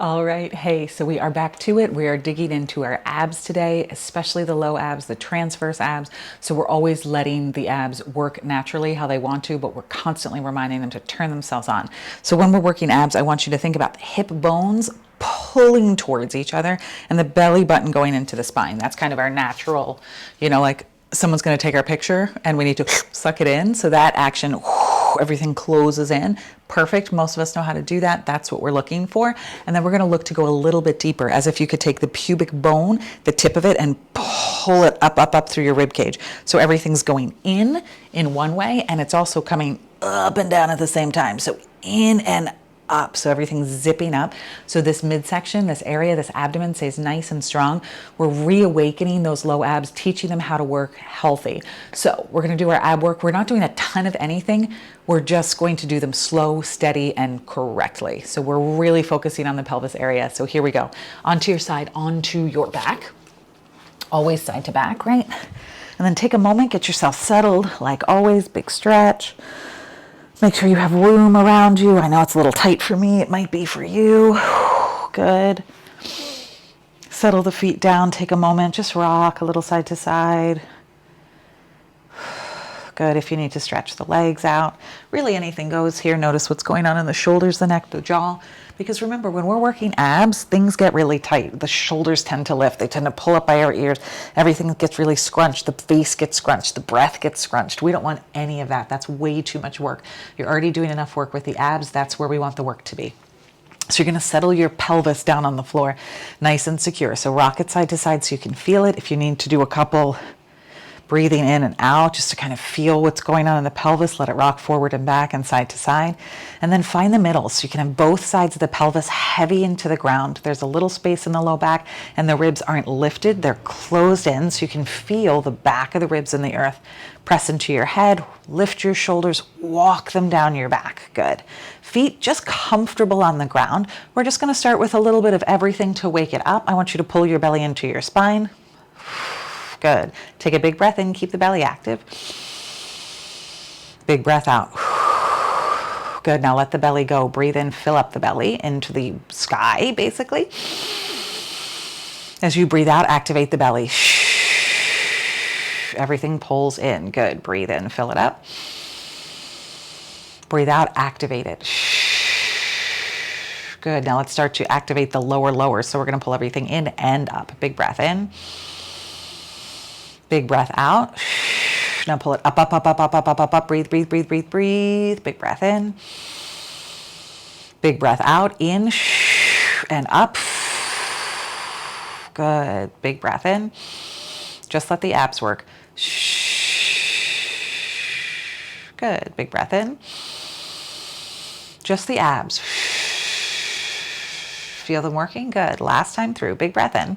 All right, hey, so we are back to it. We are digging into our abs today, especially the low abs, the transverse abs. So we're always letting the abs work naturally how they want to, but we're constantly reminding them to turn themselves on. So when we're working abs, I want you to think about the hip bones pulling towards each other and the belly button going into the spine. That's kind of our natural, like someone's going to take our picture and we need to suck it in. So that action, everything closes in. Perfect. Most of us know how to do that. That's what we're looking for. And then we're going to look to go a little bit deeper, as if you could take the pubic bone, the tip of it, and pull it up through your rib cage. So everything's going in one way, and it's also coming up and down at the same time. So in and up, so everything's zipping up. So this midsection, this area, this abdomen stays nice and strong. We're reawakening those low abs, teaching them how to work healthy. So we're going to do our ab work. We're not doing a ton of anything. We're just going to do them slow, steady, and correctly. So we're really focusing on the pelvis area. So here we go. Onto your side, onto your back. Always side to back, right? And then take a moment, get yourself settled. Like always, big stretch. Make sure you have room around you. I know it's a little tight for me. It might be for you. Good. Settle the feet down. Take a moment. Just rock a little side to side. Good. If you need to stretch the legs out. Really anything goes here. Notice what's going on in the shoulders, the neck, the jaw. Because remember, when we're working abs, things get really tight. The shoulders tend to lift. They tend to pull up by our ears. Everything gets really scrunched. The face gets scrunched. The breath gets scrunched. We don't want any of that. That's way too much work. You're already doing enough work with the abs. That's where we want the work to be. So you're going to settle your pelvis down on the floor nice and secure. So rock it side to side so you can feel it. If you need to do a couple breathing in and out just to kind of feel what's going on in the pelvis, let it rock forward and back and side to side. And then find the middle so you can have both sides of the pelvis heavy into the ground. There's a little space in the low back and the ribs aren't lifted, they're closed in, so you can feel the back of the ribs in the earth. Press into your head, lift your shoulders, walk them down your back. Good. Feet just comfortable on the ground. We're just going to start with a little bit of everything to wake it up. I want you to pull your belly into your spine. Good. Take a big breath in, keep the belly active. Big breath out. Good. Now let the belly go. Breathe in, fill up the belly into the sky, basically. As you breathe out, activate the belly. Everything pulls in. Good. Breathe in, fill it up. Breathe out, activate it. Good. Now let's start to activate the lower. So we're going to pull everything in and up. Big breath in. Big breath out. Now pull it up. Breathe. Big breath in. Big breath out. In and up. Good. Big breath in. Just let the abs work. Good. Big breath in. Just the abs. Feel them working? Good. Last time through. Big breath in.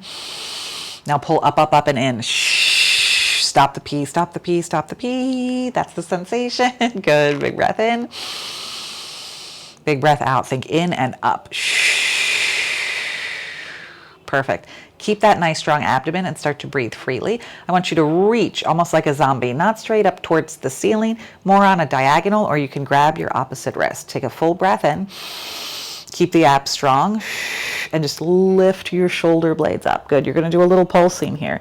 Now pull up and in. Stop the pee. That's the sensation. Good. Big breath in. Big breath out. Think in and up. Perfect. Keep that nice strong abdomen and start to breathe freely. I want you to reach almost like a zombie, not straight up towards the ceiling, more on a diagonal, or you can grab your opposite wrist. Take a full breath in. Keep the abs strong and just lift your shoulder blades up. Good. You're going to do a little pulsing here.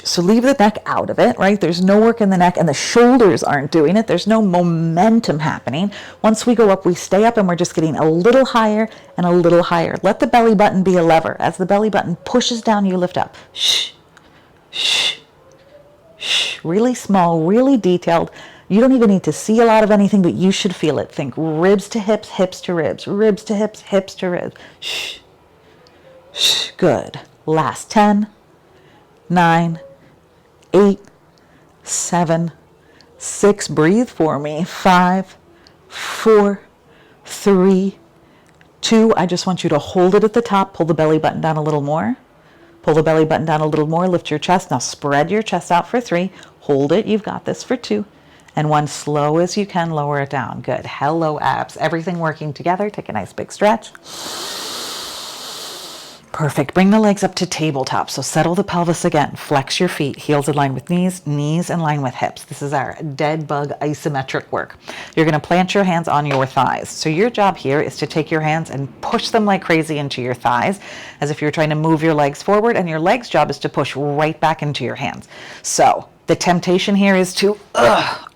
So leave the neck out of it, right? There's no work in the neck and the shoulders aren't doing it. There's no momentum happening. Once we go up, we stay up and we're just getting a little higher and a little higher. Let the belly button be a lever. As the belly button pushes down, you lift up. Really small, really detailed. You don't even need to see a lot of anything, but you should feel it. Think ribs to hips, hips to ribs, ribs to hips, hips to ribs. Good. Last 10, 9, 8, 7, 6. Breathe for me. 5, 4, 3, 2. I just want you to hold it at the top. Pull the belly button down a little more. Pull the belly button down a little more. Lift your chest. Now spread your chest out for 3. Hold it. You've got this for 2. And 1, slow as you can, lower it down. Good. Hello, abs. Everything working together. Take a nice big stretch. Perfect. Bring the legs up to tabletop. So settle the pelvis again. Flex your feet. Heels in line with knees, knees in line with hips. This is our dead bug isometric work. You're going to plant your hands on your thighs. So your job here is to take your hands and push them like crazy into your thighs, as if you're trying to move your legs forward, and your legs' job is to push right back into your hands. So the temptation here is to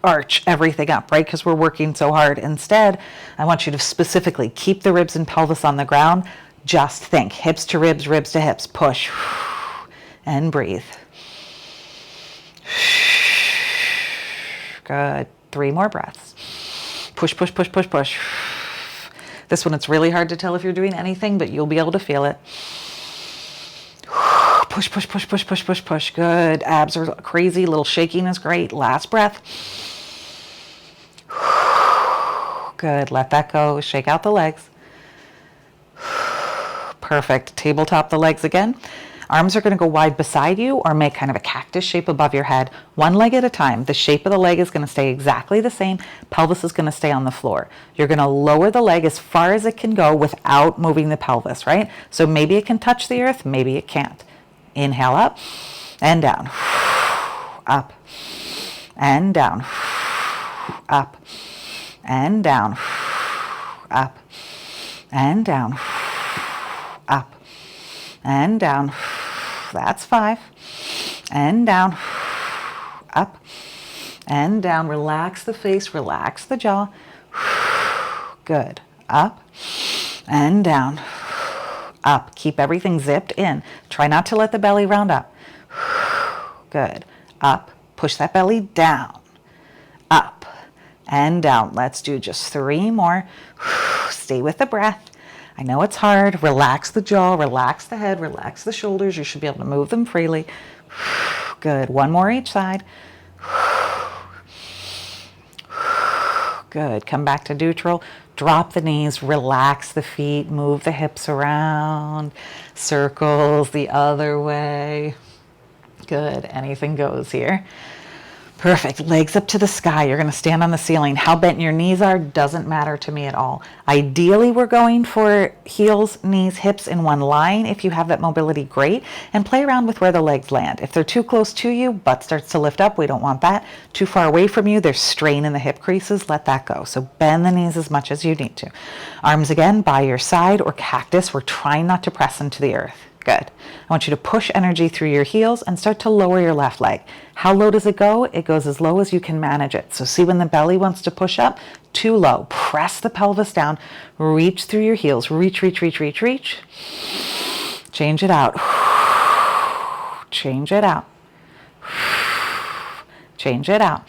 arch everything up, right? Because we're working so hard. Instead, I want you to specifically keep the ribs and pelvis on the ground. Just think, hips to ribs, ribs to hips. Push and breathe. Good. 3 more breaths. Push, push, push, push, push. This one, it's really hard to tell if you're doing anything, but you'll be able to feel it. Push, push, push, push, push, push, push. Good. Abs are crazy. A little shaking is great. Last breath. Good. Let that go. Shake out the legs. Perfect. Tabletop the legs again. Arms are going to go wide beside you or make kind of a cactus shape above your head, one leg at a time. The shape of the leg is going to stay exactly the same. Pelvis is going to stay on the floor. You're going to lower the leg as far as it can go without moving the pelvis, right? So maybe it can touch the earth, maybe it can't. Inhale up and down. Up and down. Up and down. Up and down. Up and down. That's 5. And down. Up and down. Relax the face, relax the jaw. Good. Up and down. Up. Keep everything zipped in. Try not to let the belly round up. Good. Up. Push that belly down. Up and down. Let's do just 3 more. Stay with the breath. I know it's hard. Relax the jaw, relax the head, relax the shoulders. You should be able to move them freely. Good. 1 more each side. Good. Come back to neutral. Drop the knees, relax the feet, move the hips around, circles the other way. Good. Anything goes here. Perfect. Legs up to the sky. You're going to stand on the ceiling. How bent your knees are doesn't matter to me at all. Ideally, we're going for heels, knees, hips in one line. If you have that mobility, great. And play around with where the legs land. If they're too close to you, butt starts to lift up. We don't want that. Too far away from you, there's strain in the hip creases. Let that go. So bend the knees as much as you need to. Arms again by your side or cactus. We're trying not to press into the earth. Good. I want you to push energy through your heels and start to lower your left leg. How low does it go? It goes as low as you can manage it. So see when the belly wants to push up? Too low. Press the pelvis down. Reach through your heels. Reach, reach, reach, reach, reach. Change it out. Change it out. Change it out.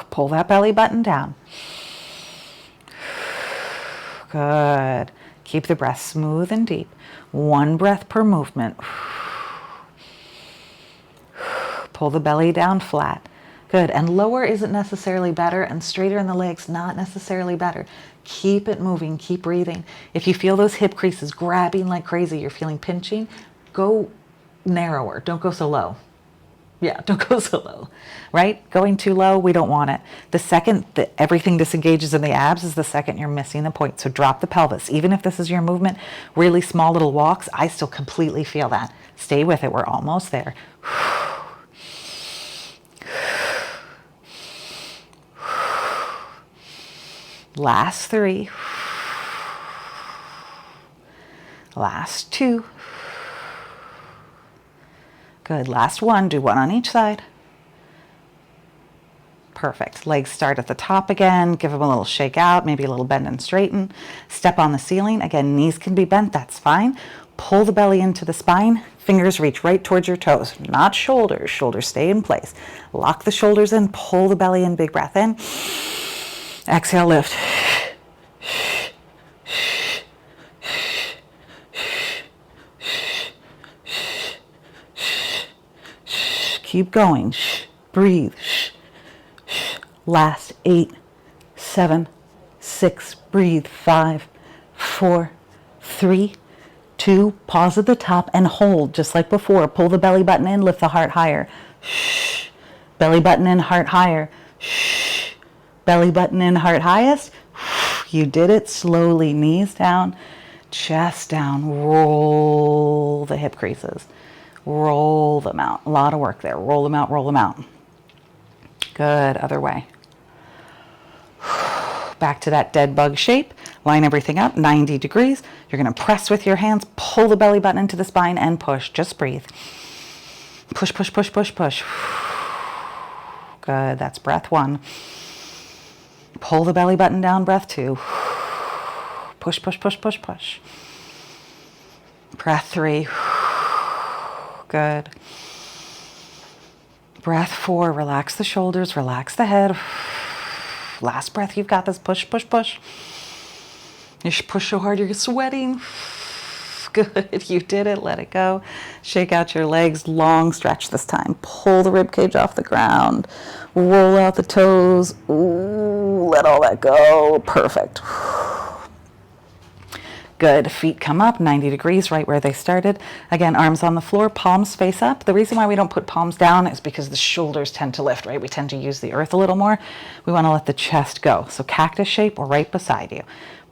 Pull that belly button down. Good. Keep the breath smooth and deep. 1 breath per movement. Pull the belly down flat. Good. And lower isn't necessarily better, and straighter in the legs not necessarily better. Keep it moving. Keep breathing. If you feel those hip creases grabbing like crazy, you're feeling pinching, go narrower. Don't go so low. Yeah, don't go so low, right? Going too low, we don't want it. The second that everything disengages in the abs is the second you're missing the point. So drop the pelvis. Even if this is your movement, really small little walks, I still completely feel that. Stay with it. We're almost there. Last 3. Last 2. Good. Last 1. Do 1 on each side. Perfect. Legs start at the top again. Give them a little shake out, maybe a little bend and straighten. Step on the ceiling. Again, knees can be bent. That's fine. Pull the belly into the spine. Fingers reach right towards your toes, not shoulders. Shoulders stay in place. Lock the shoulders in. Pull the belly in. Big breath in. Exhale, lift. Keep going. Breathe. Last 8, 7, 6. Breathe. 5, 4, 3, 2. Pause at the top and hold just like before. Pull the belly button in. Lift the heart higher. Belly button in, heart higher. Belly button in, heart highest. You did it slowly. Knees down, chest down. Roll the hip creases. Roll them out. A lot of work there. Roll them out, roll them out. Good. Other way. Back to that dead bug shape. Line everything up, 90 degrees. You're going to press with your hands, pull the belly button into the spine and push. Just breathe. Push, push, push, push, push. Good. That's breath 1. Pull the belly button down, breath 2. Push, push, push, push, push. Breath 3. Good. Breath 4. Relax the shoulders, relax the head. Last breath, you've got this. Push, push, push. You should push so hard you're sweating. Good, you did it. Let it go. Shake out your legs. Long stretch this time. Pull the rib cage off the ground. Roll out the toes. Ooh, let all that go. Perfect. Good. Feet come up 90 degrees, right where they started. Again, arms on the floor, palms face up. The reason why we don't put palms down is because the shoulders tend to lift, right? We tend to use the earth a little more. We want to let the chest go. So cactus shape or right beside you.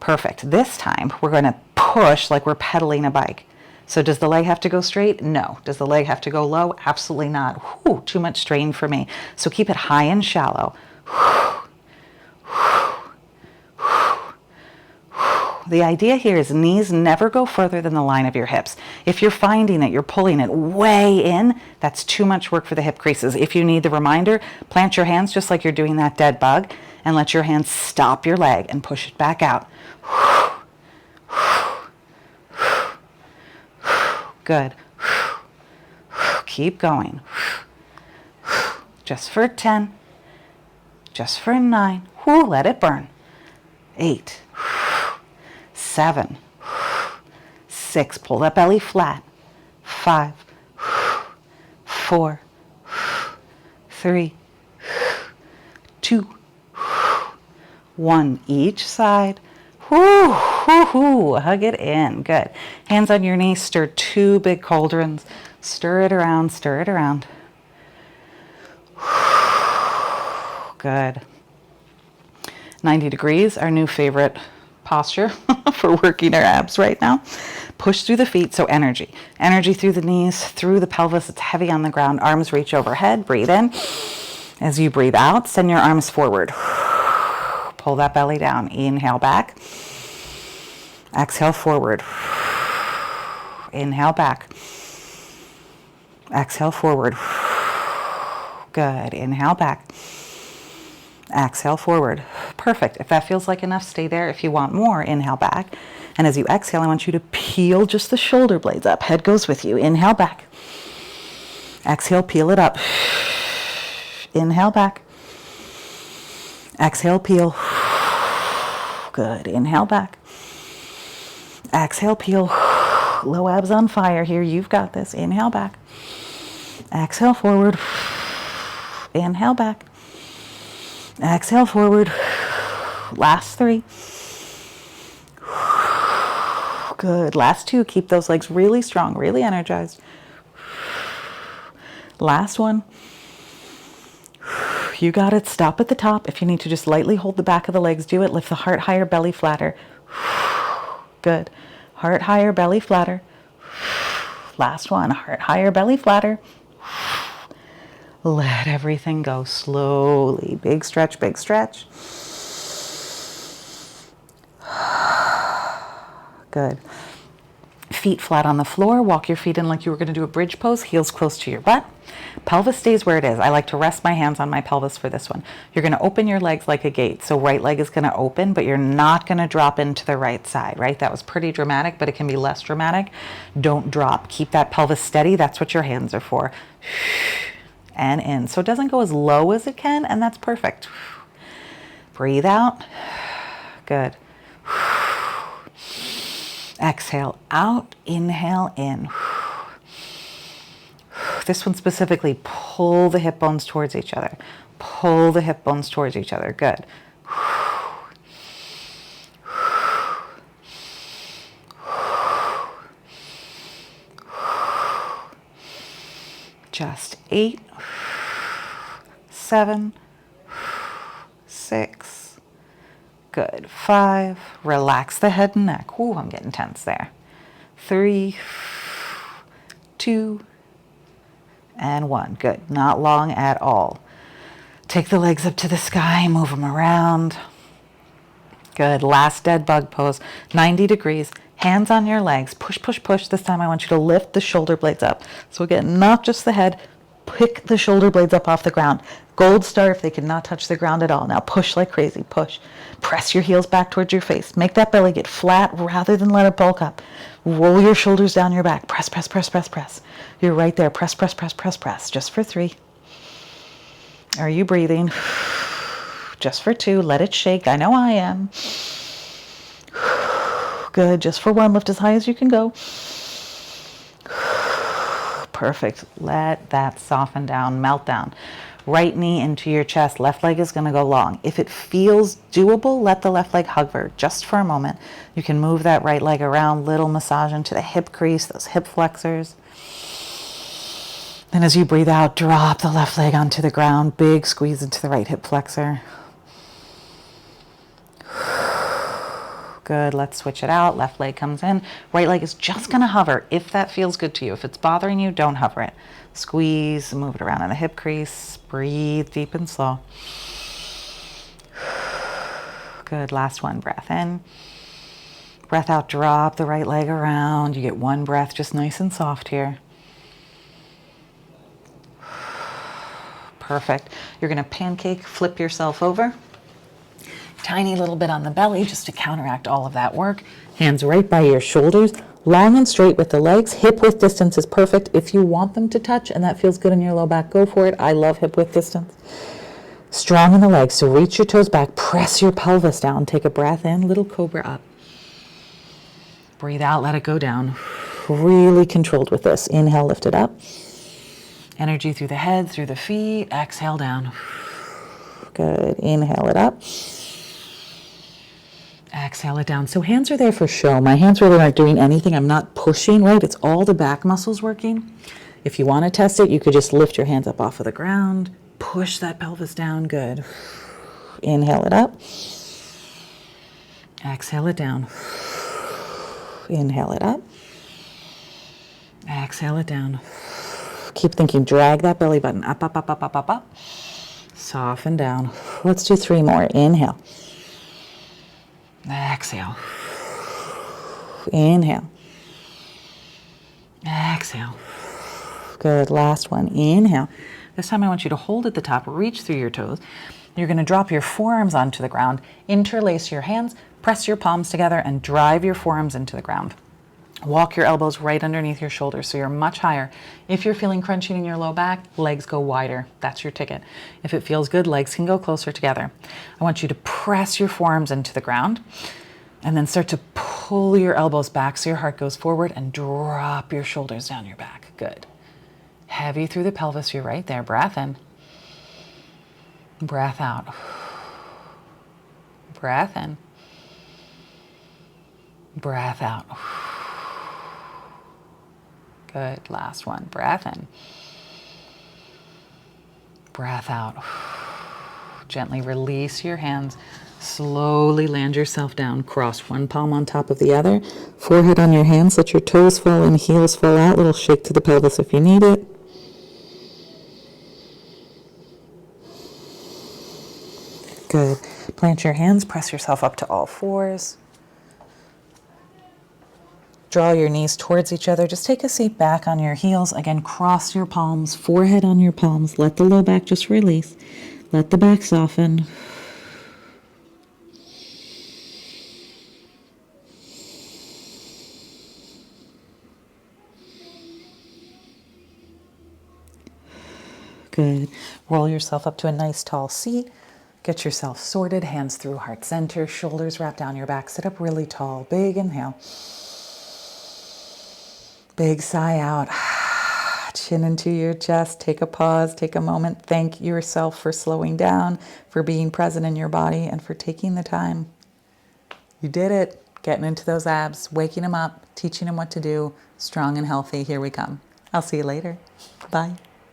Perfect. This time we're going to push like we're pedaling a bike. So does the leg have to go straight? No. Does the leg have to go low? Absolutely not. Whew, too much strain for me. So keep it high and shallow. The idea here is knees never go further than the line of your hips. If you're finding that you're pulling it way in, that's too much work for the hip creases. If you need the reminder, plant your hands just like you're doing that dead bug and let your hands stop your leg and push it back out. Good. Keep going. Just for 10. Just for 9. Let it burn. 8. 7, 6, pull that belly flat. 5, 4, 3, 2, 1. Each side. Hug it in. Good. Hands on your knees. Stir 2 big cauldrons. Stir it around. Stir it around. Good. 90 degrees, our new favorite posture for working our abs right now. Push through the feet, so energy. Energy through the knees, through the pelvis. It's heavy on the ground. Arms reach overhead. Breathe in. As you breathe out, send your arms forward. Pull that belly down. Inhale back. Exhale forward. Inhale back. Exhale forward. Good. Inhale back. Exhale forward. Perfect. If that feels like enough, stay there. If you want more, inhale back. And as you exhale, I want you to peel just the shoulder blades up. Head goes with you. Inhale back. Exhale, peel it up. Inhale back. Exhale, peel. Good. Inhale back. Exhale, peel. Low abs on fire here. You've got this. Inhale back. Exhale forward. Inhale back. Exhale forward. Last 3. Good. Last 2. Keep those legs really strong, really energized. Last 1. You got it. Stop at the top. If you need to just lightly hold the back of the legs, do it. Lift the heart higher, belly flatter. Good. Heart higher, belly flatter. Last 1. Heart higher, belly flatter. Let everything go slowly. Big stretch, big stretch. Good. Feet flat on the floor. Walk your feet in like you were going to do a bridge pose. Heels close to your butt. Pelvis stays where it is. I like to rest my hands on my pelvis for this one. You're going to open your legs like a gate. So right leg is going to open, but you're not going to drop into the right side, right? That was pretty dramatic, but it can be less dramatic. Don't drop. Keep that pelvis steady. That's what your hands are for. And in. So it doesn't go as low as it can, and that's perfect. Breathe out. Good. Exhale out. Inhale in. This one specifically, pull the hip bones towards each other. Pull the hip bones towards each other. Good. Just 8, 7, 6. Good. 5. Relax the head and neck. Ooh, I'm getting tense there. 3, 2, and 1. Good. Not long at all. Take the legs up to the sky, move them around. Good. Last dead bug pose. 90 degrees. Hands on your legs. Push, push, push. This time I want you to lift the shoulder blades up. So again, not just the head. Pick the shoulder blades up off the ground. Gold star if they cannot touch the ground at all. Now push like crazy. Push. Press your heels back towards your face. Make that belly get flat rather than let it bulk up. Roll your shoulders down your back. Press, press, press, press, press. You're right there. Press, press, press, press, press. Just for 3. Are you breathing? Just for 2. Let it shake. I know I am. Good. Just for 1. Lift as high as you can go. Perfect. Let that soften down, melt down. Right knee into your chest. Left leg is going to go long. If it feels doable, let the left leg hover just for a moment. You can move that right leg around, little massage into the hip crease, those hip flexors. Then as you breathe out, drop the left leg onto the ground. Big squeeze into the right hip flexor. Good. Let's switch it out. Left leg comes in. Right leg is just going to hover if that feels good to you. If it's bothering you, don't hover it. Squeeze, move it around in the hip crease. Breathe deep and slow. Good. Last one. Breath in. Breath out. Drop the right leg around. You get 1 breath, just nice and soft here. Perfect. You're going to pancake, flip yourself over. Tiny little bit on the belly just to counteract all of that work. Hands right by your shoulders, long and straight with the legs. Hip width distance is perfect. If you want them to touch and that feels good in your low back, go for it. I love hip width distance. Strong in the legs, so reach your toes back, press your pelvis down. Take a breath in, little cobra up. Breathe out, let it go down. Really controlled with this. Inhale, lift it up. Energy through the head, through the feet. Exhale down. Good. Inhale it up. Exhale it down. So hands are there for show. My hands really aren't doing anything. I'm not pushing, right? It's all the back muscles working. If you want to test it, you could just lift your hands up off of the ground. Push that pelvis down. Good. Inhale it up. Exhale it down. Inhale it up. Exhale it down. Keep thinking. Drag that belly button up, up, up, up, up, up, up. Soften down. Let's do 3 more. Inhale. Exhale. Inhale. Exhale. Good. Last one. Inhale. This time I want you to hold at the top, reach through your toes. You're going to drop your forearms onto the ground, interlace your hands, press your palms together, and drive your forearms into the ground. Walk your elbows right underneath your shoulders so you're much higher. If you're feeling crunching in your low back, legs go wider. That's your ticket. If it feels good, legs can go closer together. I want you to press your forearms into the ground and then start to pull your elbows back so your heart goes forward and drop your shoulders down your back. Good. Heavy through the pelvis. You're right there. Breath in. Breath out. Breath in. Breath out. Good. Last one. Breath in. Breath out. Gently release your hands. Slowly land yourself down. Cross one palm on top of the other. Forehead on your hands. Let your toes fall in, heels fall out. Little shake to the pelvis if you need it. Good. Plant your hands. Press yourself up to all fours. Draw your knees towards each other. Just take a seat back on your heels. Again, cross your palms, forehead on your palms. Let the low back just release. Let the back soften. Good. Roll yourself up to a nice tall seat. Get yourself sorted. Hands through heart center. Shoulders wrap down your back. Sit up really tall. Big inhale. Big sigh out. Chin into your chest. Take a pause. Take a moment. Thank yourself for slowing down, for being present in your body, and for taking the time. You did it. Getting into those abs, waking them up, teaching them what to do. Strong and healthy. Here we come. I'll see you later. Bye.